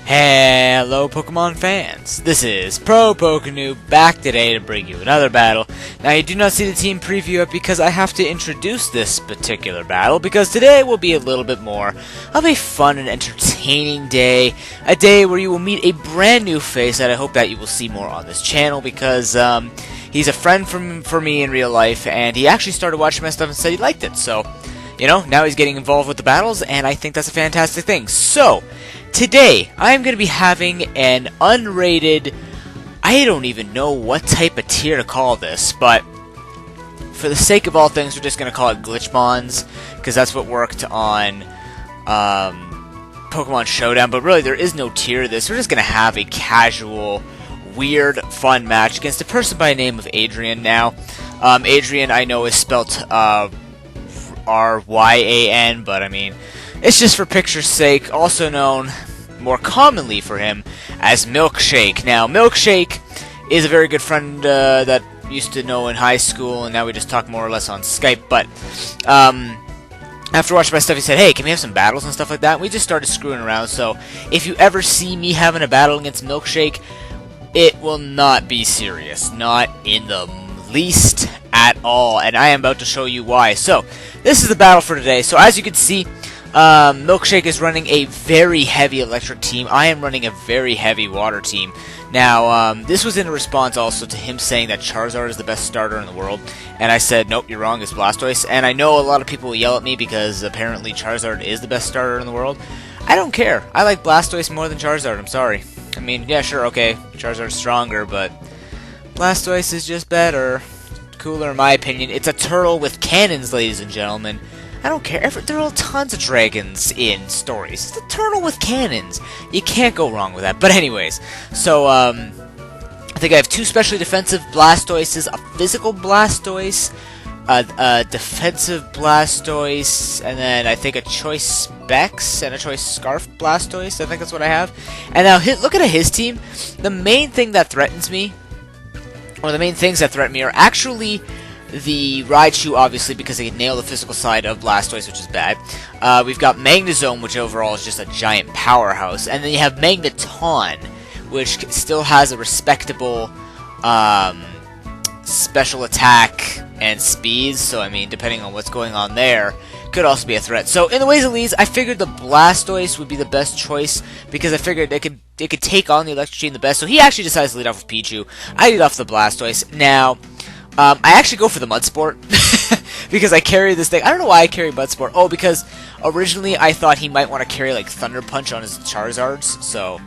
Hello Pokemon fans, this is ProPokeNoob back today to bring you another battle. Now you do not see the team preview it because I have to introduce this particular battle because today will be a little bit more of a fun and entertaining day. A day where you will meet a brand new face that I hope that you will see more on this channel because he's a friend for me in real life and he actually started watching my stuff and said he liked it. So, you know, now he's getting involved with the battles and I think that's a fantastic thing. So, today, I'm going to be having an unrated, I don't even know what type of tier to call this, but for the sake of all things, we're just going to call it Glitchmons, because that's what worked on Pokemon Showdown, but really there is no tier to this. We're just going to have a casual, weird, fun match against a person by the name of Adrian. Now, Adrian I know is spelt R-Y-A-N, but I mean, it's just for picture's sake, also known more commonly for him as Milkshake. Now, Milkshake is a very good friend that used to know in high school, and now we just talk more or less on Skype, but after watching my stuff, he said, hey, can we have some battles and stuff like that? And we just started screwing around, so if you ever see me having a battle against Milkshake, it will not be serious. Not in the least at all, and I am about to show you why. So, this is the battle for today. So, as you can see, Milkshake is running a very heavy electric team. I am running a very heavy water team. Now, this was in response also to him saying that Charizard is the best starter in the world. And I said, nope, you're wrong, it's Blastoise. And I know a lot of people will yell at me because apparently Charizard is the best starter in the world. I don't care. I like Blastoise more than Charizard, I'm sorry. I mean, yeah, sure, okay, Charizard's stronger, but Blastoise is just better. Cooler in my opinion. It's a turtle with cannons, ladies and gentlemen. I don't care. There are tons of dragons in stories. It's a turtle with cannons. You can't go wrong with that. But anyways, so I think I have two specially defensive Blastoises, a physical Blastoise, a defensive Blastoise, and then I think a choice Specs and a choice Scarf Blastoise. I think that's what I have. And now look at his team. The main thing that threatens me, or the main things that threaten me, are actually the Raichu, obviously, because they can nail the physical side of Blastoise, which is bad. We've got Magnezone, which overall is just a giant powerhouse. And then you have Magneton, which still has a respectable special attack and speed. So, I mean, depending on what's going on there, could also be a threat. So, in the ways it leads, I figured the Blastoise would be the best choice because I figured it could take on the Electric Chain the best. So, he actually decides to lead off with Pichu. I lead off the Blastoise. Now, I actually go for the Mud Sport because I carry this thing. I don't know why I carry Mud Sport. Oh, because originally I thought he might want to carry like Thunder Punch on his Charizards. So,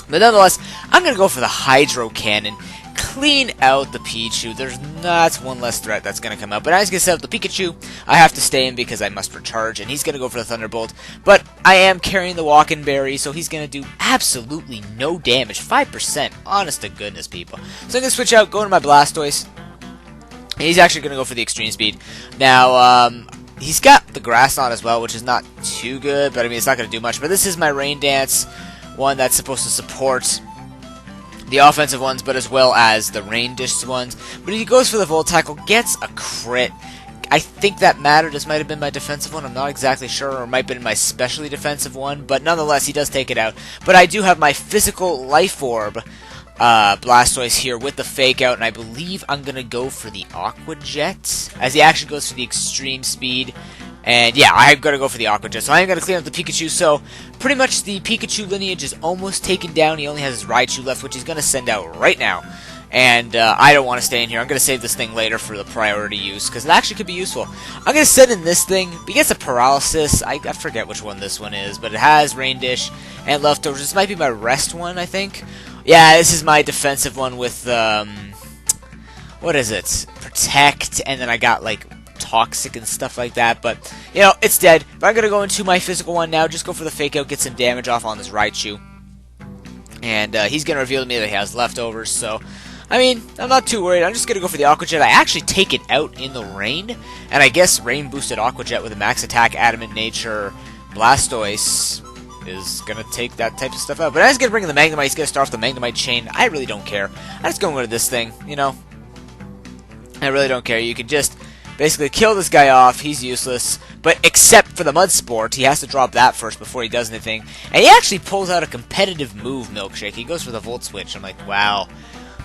but nonetheless, I'm gonna go for the Hydro Cannon. Clean out the Pichu. That's one less threat that's gonna come out. But as I said, the Pikachu, I have to stay in because I must recharge, and he's gonna go for the Thunderbolt. But I am carrying the Walking Berry, so he's gonna do absolutely no damage. 5%. Honest to goodness, people. So I'm gonna switch out, go into my Blastoise. He's actually going to go for the Extreme Speed. Now, he's got the Grass on as well, which is not too good, but I mean, it's not going to do much. But this is my Rain Dance, one that's supposed to support the offensive ones, but as well as the Rain Dish ones. But he goes for the Volt Tackle, gets a crit. I think that mattered. This might have been my defensive one. I'm not exactly sure, or it might have been my specially defensive one. But nonetheless, he does take it out. But I do have my physical Life Orb Blastoise here with the Fake Out, and I believe I'm going to go for the Aqua Jet, as he actually goes for the Extreme Speed. And yeah, I'm going to go for the Aqua Jet, so I'm going to clean up the Pikachu. So pretty much the Pikachu lineage is almost taken down. He only has his Raichu left, which he's going to send out right now. And I don't want to stay in here. I'm going to save this thing later for the priority use, because it actually could be useful. I'm going to send in this thing. He gets a Paralysis. I forget which one this one is, but it has Rain Dish and Leftovers. This might be my rest one, I think. Yeah, this is my defensive one with, what is it? Protect, and then I got, like, Toxic and stuff like that, but, you know, it's dead. But I'm going to go into my physical one now, just go for the Fake Out, get some damage off on this Raichu. And he's going to reveal to me that he has Leftovers, so, I mean, I'm not too worried. I'm just going to go for the Aqua Jet. I actually take it out in the rain, and I guess Rain boosted Aqua Jet with a Max Attack, Adamant Nature, Blastoise is going to take that type of stuff out. But I was going to bring in the Magnemite. He's going to start off the Magnemite chain. I really don't care. I'm just going to this thing, you know. I really don't care. You can just basically kill this guy off. He's useless, but except for the Mud Sport, he has to drop that first before he does anything. And he actually pulls out a competitive move, Milkshake. He goes for the Volt Switch. I'm like, wow.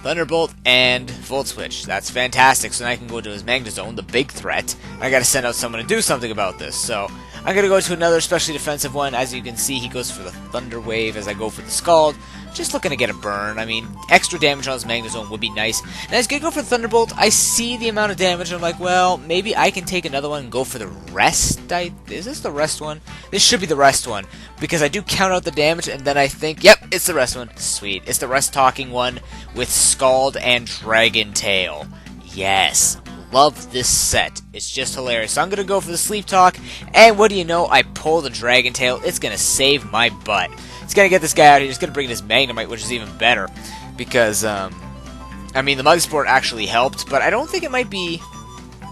Thunderbolt and Volt Switch. That's fantastic. So now I can go to his Magnezone, the big threat. I gotta send out someone to do something about this. So I'm gonna go to another specially defensive one. As you can see, he goes for the Thunder Wave as I go for the Scald. Just looking to get a burn. I mean, extra damage on his Magnezone would be nice. And as I go for the Thunderbolt, I see the amount of damage, and I'm like, well, maybe I can take another one and go for the rest. Is this the rest one? This should be the rest one, because I do count out the damage, and then I think, yep, it's the rest one. Sweet. It's the rest talking one with Scald and Dragon Tail. Yes. Love this set. It's just hilarious. So I'm going to go for the Sleep Talk, and what do you know? I pull the Dragon Tail. It's going to save my butt. It's going to get this guy out here. He's going to bring in his Magnemite, which is even better, because, I mean, the Mud Sport actually helped, but I don't think it might be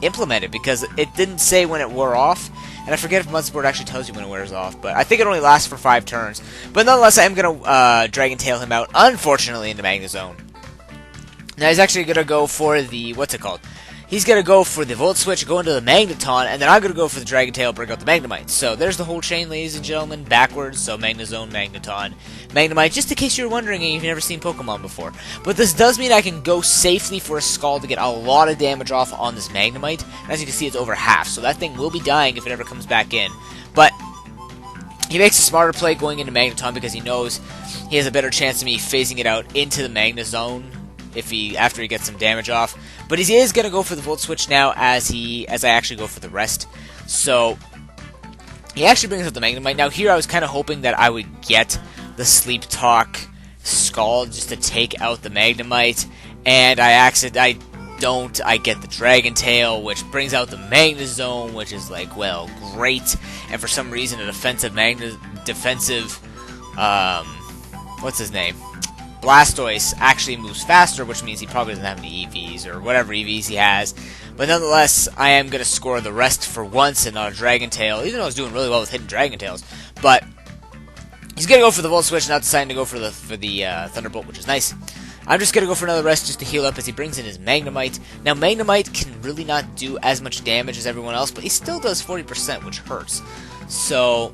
implemented, because it didn't say when it wore off, and I forget if Mud Sport actually tells you when it wears off, but I think it only lasts for 5 turns. But nonetheless, I am going to Dragon Tail him out, unfortunately, into Magnezone. Now he's actually going to go for the, what's it called? He's going to go for the Volt Switch, go into the Magneton, and then I'm going to go for the Dragon Tail, bring out the Magnemite. So there's the whole chain, ladies and gentlemen, backwards. So Magnezone, Magneton, Magnemite, just in case you're wondering and you've never seen Pokemon before. But this does mean I can go safely for a Scald to get a lot of damage off on this Magnemite. And as you can see, it's over half, so that thing will be dying if it ever comes back in. But he makes a smarter play going into Magneton because he knows he has a better chance of me phasing it out into the Magnezone after he gets some damage off. But he is going to go for the Volt Switch now as I actually go for the rest. So he actually brings up the Magnemite. Now here I was kind of hoping that I would get the Sleep Talk Scald just to take out the Magnemite, and I don't. I get the Dragon Tail, which brings out the Magnezone, which is like, well, great. And for some reason a defensive what's his name? Blastoise actually moves faster, which means he probably doesn't have any EVs, or whatever EVs he has. But nonetheless, I am going to score the rest for once and not a Dragon Tail, even though I was doing really well with hitting Dragon Tails. But he's going to go for the Volt Switch, not deciding to go for the Thunderbolt, which is nice. I'm just going to go for another rest just to heal up as he brings in his Magnemite. Now, Magnemite can really not do as much damage as everyone else, but he still does 40%, which hurts. So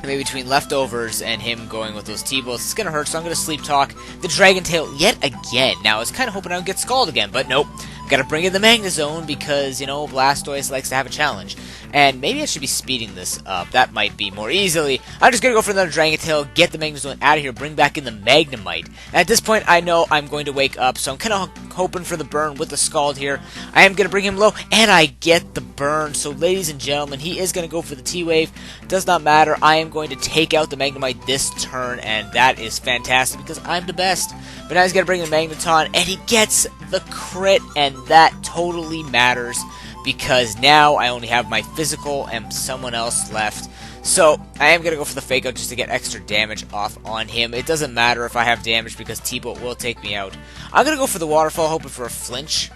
maybe between leftovers and him going with those T-Bolts, it's going to hurt, so I'm going to Sleep Talk the Dragon Tail yet again. Now, I was kind of hoping I would get Scald again, but nope. Got to bring in the Magnezone because, you know, Blastoise likes to have a challenge. And maybe I should be speeding this up. That might be more easily. I'm just going to go for another Dragon Tail, get the Magnezone out of here, bring back in the Magnemite. And at this point, I know I'm going to wake up, so I'm kind of hoping for the burn with the Scald here. I am going to bring him low, and I get the burn. So, ladies and gentlemen, he is going to go for the T-Wave. Does not matter. I am going to take out the Magnemite this turn, and that is fantastic because I'm the best. But now he's going to bring in the Magneton, and he gets the crit, and that totally matters because now I only have my physical and someone else left. So I am going to go for the Fake Out just to get extra damage off on him. It doesn't matter if I have damage because T-Bolt will take me out. I'm going to go for the Waterfall, hoping for a flinch,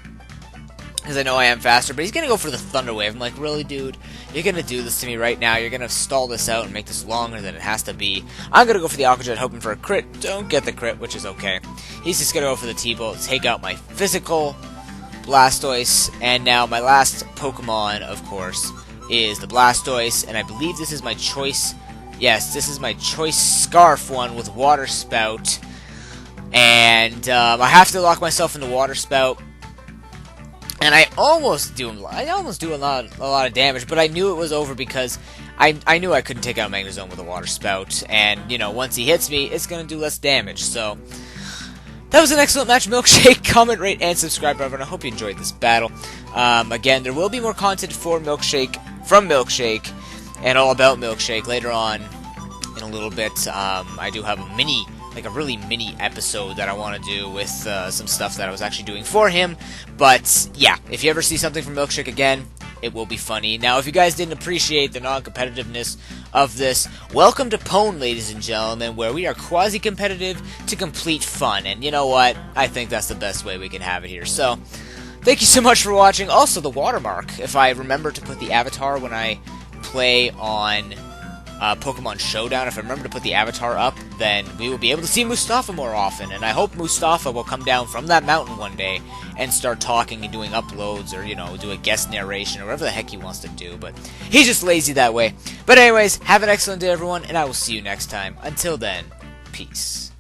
because I know I am faster, but he's going to go for the Thunder Wave. I'm like, really, dude? You're going to do this to me right now? You're going to stall this out and make this longer than it has to be? I'm going to go for the Aqua Jet, hoping for a crit. Don't get the crit, which is okay. He's just going to go for the T-Bolt, take out my physical Blastoise, and now my last Pokemon, of course, is the Blastoise, and I believe this is my choice. Yes, this is my choice Scarf one with Water Spout, and I have to lock myself into Water Spout. And I almost do a lot of damage, but I knew it was over because I knew I couldn't take out Magnezone with a Water Spout, and, you know, once he hits me, it's going to do less damage, so that was an excellent match, Milkshake. Comment, rate, and subscribe, everyone. I hope you enjoyed this battle. Again, there will be more content for Milkshake, from Milkshake, and all about Milkshake later on in a little bit. I do have a really mini episode that I want to do with some stuff that I was actually doing for him. But yeah, if you ever see something from Milkshake again, it will be funny. Now, if you guys didn't appreciate the non-competitiveness of this, welcome to Pwn, ladies and gentlemen, where we are quasi-competitive to complete fun. And you know what? I think that's the best way we can have it here. So, thank you so much for watching. Also, the watermark, if I remember to put the avatar when I play on Pokemon Showdown, if I remember to put the avatar up, then we will be able to see Mustafa more often, and I hope Mustafa will come down from that mountain one day and start talking and doing uploads, or, do a guest narration, or whatever the heck he wants to do, but he's just lazy that way. But anyways, have an excellent day, everyone, and I will see you next time. Until then, peace.